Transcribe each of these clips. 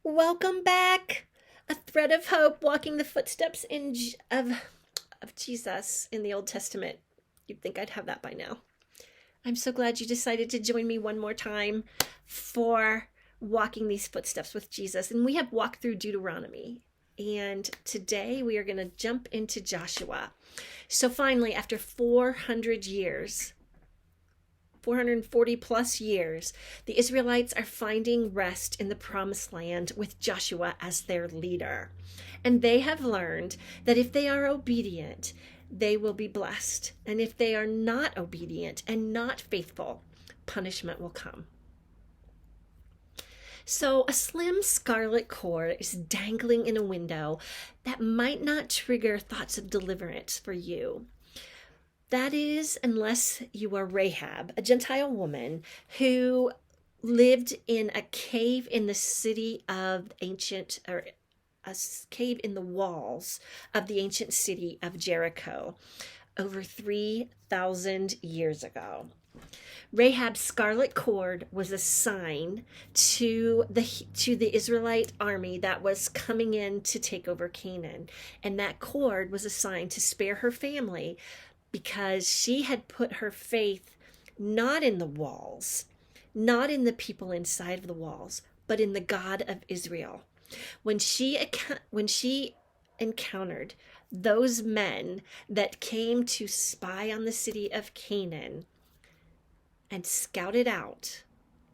Welcome back. A thread of hope walking the footsteps of Jesus in the Old Testament. You'd think I'd have that by now. I'm so glad you decided to join me one more time for walking these footsteps with Jesus. And we have walked through Deuteronomy. And today we are going to jump into Joshua. So finally, after 400 years, 440 plus years, the Israelites are finding rest in the promised land with Joshua as their leader. And they have learned that if they are obedient, they will be blessed. And if they are not obedient and not faithful, punishment will come. So a slim scarlet cord is dangling in a window that might not trigger thoughts of deliverance for you. That is, unless you are Rahab, a Gentile woman who lived in a cave in the city of ancient, or a cave in the walls of the ancient city of Jericho over 3,000 years ago. Rahab's scarlet cord was a sign to the Israelite army that was coming in to take over Canaan, and that cord was a sign to spare her family, because she had put her faith not in the walls, not in the people inside of the walls, but in the God of Israel. When she encountered those men that came to spy on the city of Canaan and scout it out,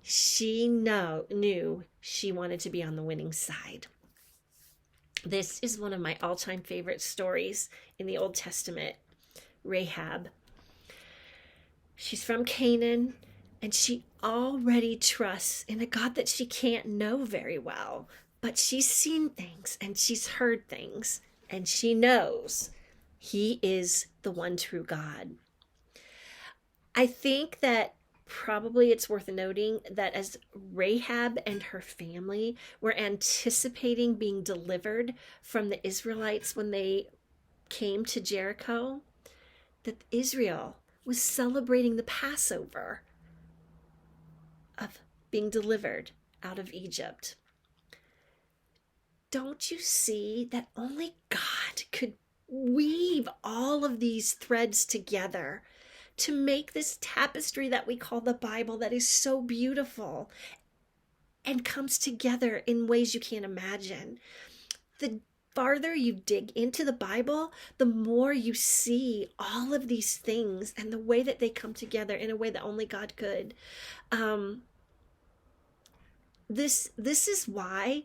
she knew she wanted to be on the winning side. This is one of my all-time favorite stories in the Old Testament. Rahab. She's from Canaan, and she already trusts in a God that she can't know very well, but she's seen things and she's heard things, and she knows he is the one true God. I think that probably it's worth noting that as Rahab and her family were anticipating being delivered from the Israelites when they came to Jericho, that Israel was celebrating the Passover of being delivered out of Egypt. Don't you see that only God could weave all of these threads together to make this tapestry that we call the Bible, that is so beautiful and comes together in ways you can't imagine? The farther you dig into the Bible, the more you see all of these things and the way that they come together in a way that only God could. This is why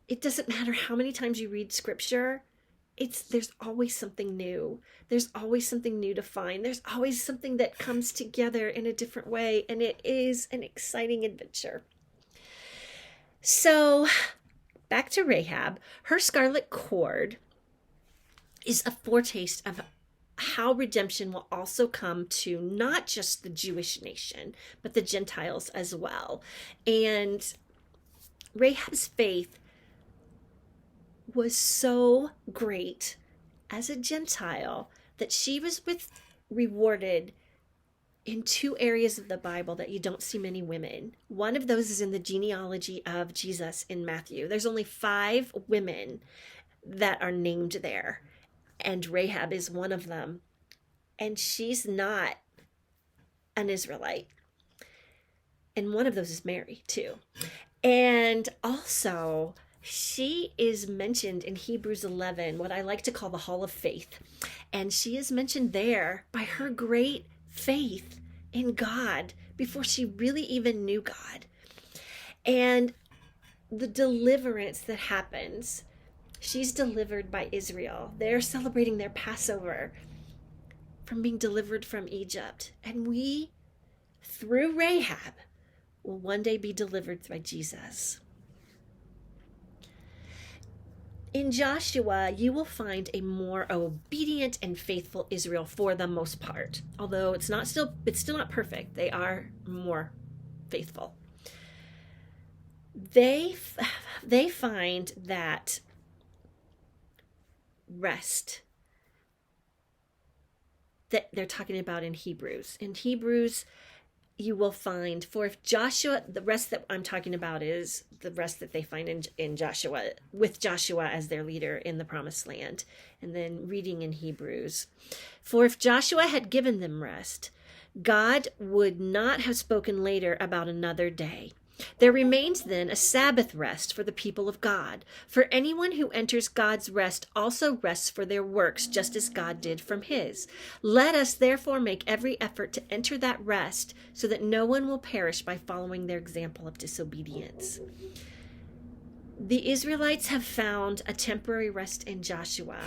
it doesn't matter how many times you read scripture. There's always something new. There's always something new to find. There's always something that comes together in a different way, and it is an exciting adventure. So back to Rahab. Her scarlet cord is a foretaste of how redemption will also come to not just the Jewish nation, but the Gentiles as well. And Rahab's faith was so great as a Gentile that she was rewarded in two areas of the Bible that you don't see many women. One of those is in the genealogy of Jesus in Matthew. There's only 5 women that are named there, and Rahab is one of them. And she's not an Israelite. And one of those is Mary, too. And also, she is mentioned in Hebrews 11, what I like to call the Hall of Faith. And she is mentioned there by her great faith in God before she really even knew God. And the deliverance that happens, she's delivered by Israel. They're celebrating their Passover from being delivered from Egypt. And we, through Rahab, will one day be delivered by Jesus. In Joshua, you will find a more obedient and faithful Israel for the most part. Although it's still not perfect. They are more faithful. They find that rest that they're talking about in Hebrews. In Hebrews, you will find, for if Joshua, the rest that I'm talking about is the rest that they find in Joshua, with Joshua as their leader in the promised land, and then reading in Hebrews. For if Joshua had given them rest, God would not have spoken later about another day. There remains then a Sabbath rest for the people of God. For anyone who enters God's rest also rests for their works, just as God did from his. Let us therefore make every effort to enter that rest, so that no one will perish by following their example of disobedience. The Israelites have found a temporary rest in Joshua.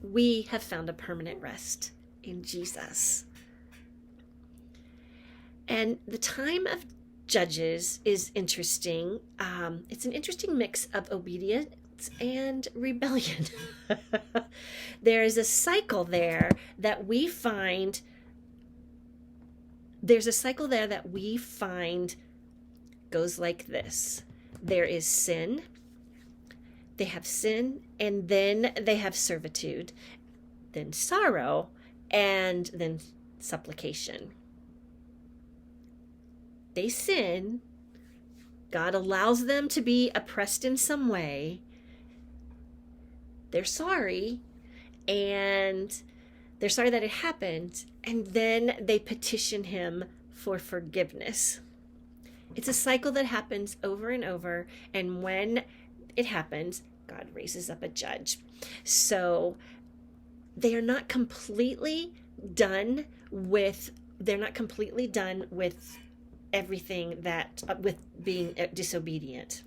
We have found a permanent rest in Jesus. And the time of Judges is interesting. It's an interesting mix of obedience and rebellion. There is a cycle there that we find. There's a cycle there that we find goes like this. There is sin. They have sin, and then they have servitude, then sorrow, and then supplication. They sin. God allows them to be oppressed in some way. They're sorry, and they're sorry that it happened, and then they petition him for forgiveness. It's a cycle that happens over and over, and when it happens, God raises up a judge. So they are not completely done with everything that with being disobedient.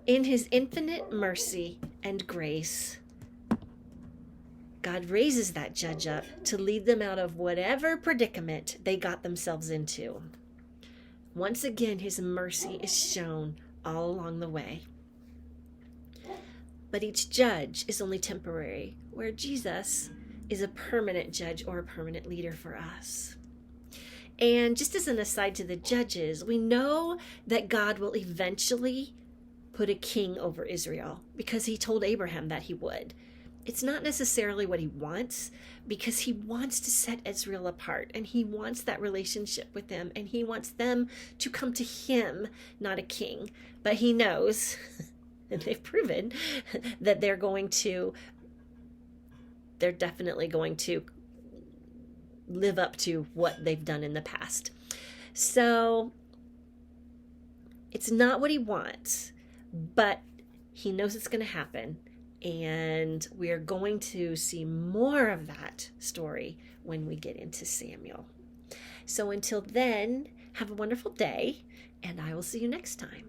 In his infinite mercy and grace, God raises that judge up to lead them out of whatever predicament they got themselves into. Once again, his mercy is shown all along the way. But each judge is only temporary, where Jesus is a permanent judge or a permanent leader for us. And just as an aside to the judges, we know that God will eventually put a king over Israel because he told Abraham that he would. It's not necessarily what he wants, because he wants to set Israel apart, and he wants that relationship with them, and he wants them to come to him, not a king. But he knows, and they've proven, that they're definitely going to live up to what they've done in the past. So it's not what he wants, but he knows it's going to happen. And we're going to see more of that story when we get into Samuel. So until then, have a wonderful day, and I will see you next time.